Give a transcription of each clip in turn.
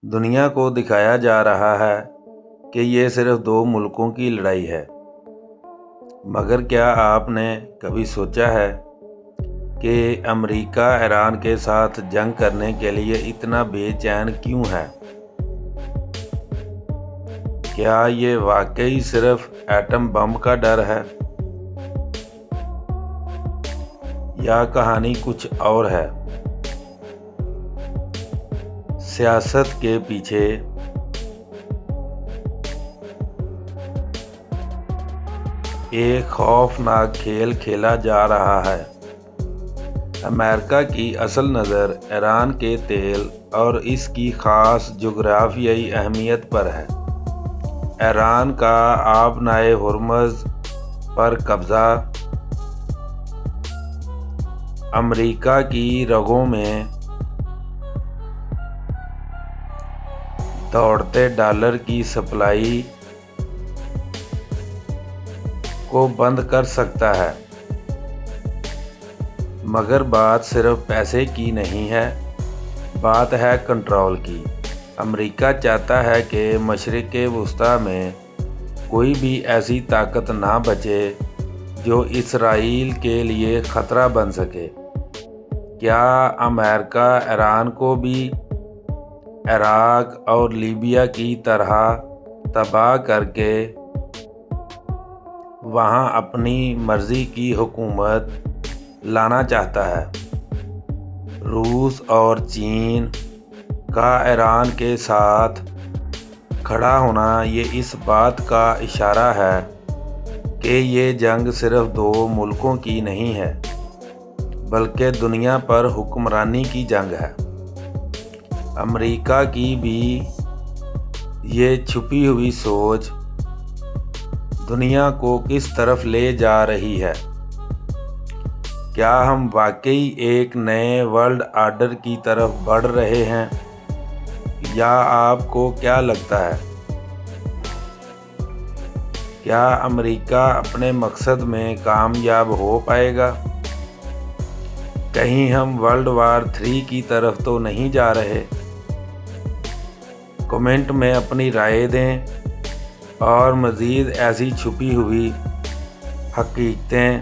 دنیا کو دکھایا جا رہا ہے کہ یہ صرف دو ملکوں کی لڑائی ہے، مگر کیا آپ نے کبھی سوچا ہے کہ امریکہ ایران کے ساتھ جنگ کرنے کے لیے اتنا بے چین کیوں ہے؟ کیا یہ واقعی صرف ایٹم بم کا ڈر ہے یا کہانی کچھ اور ہے؟ سیاست کے پیچھے ایک خوفناک کھیل کھیلا جا رہا ہے۔ امریکہ کی اصل نظر ایران کے تیل اور اس کی خاص جغرافیائی اہمیت پر ہے۔ ایران کا آبنائے ہرمز پر قبضہ امریکہ کی رگوں میں دوڑتے ڈالر کی سپلائی کو بند کر سکتا ہے۔ مگر بات صرف پیسے کی نہیں ہے، بات ہے کنٹرول کی۔ امریکہ چاہتا ہے کہ مشرق وسطیٰ میں کوئی بھی ایسی طاقت نہ بچے جو اسرائیل کے لیے خطرہ بن سکے۔ کیا امریکہ ایران کو بھی عراق اور لیبیا کی طرح تباہ کر کے وہاں اپنی مرضی کی حکومت لانا چاہتا ہے؟ روس اور چین کا ایران کے ساتھ کھڑا ہونا یہ اس بات کا اشارہ ہے کہ یہ جنگ صرف دو ملکوں کی نہیں ہے، بلکہ دنیا پر حکمرانی کی جنگ ہے۔ امریکہ کی بھی یہ چھپی ہوئی سوچ دنیا کو کس طرف لے جا رہی ہے؟ کیا ہم واقعی ایک نئے ورلڈ آرڈر کی طرف بڑھ رہے ہیں، یا آپ کو کیا لگتا ہے؟ کیا امریکہ اپنے مقصد میں کامیاب ہو پائے گا؟ کہیں ہم ورلڈ وار 3 کی طرف تو نہیں جا رہے؟ کمنٹ میں اپنی رائے دیں اور مزید ایسی چھپی ہوئی حقیقتیں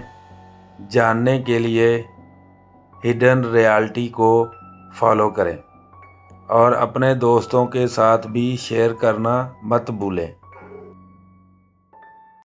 جاننے کے لیے ہڈن ریالٹی کو فالو کریں اور اپنے دوستوں کے ساتھ بھی شیئر کرنا مت بھولیں۔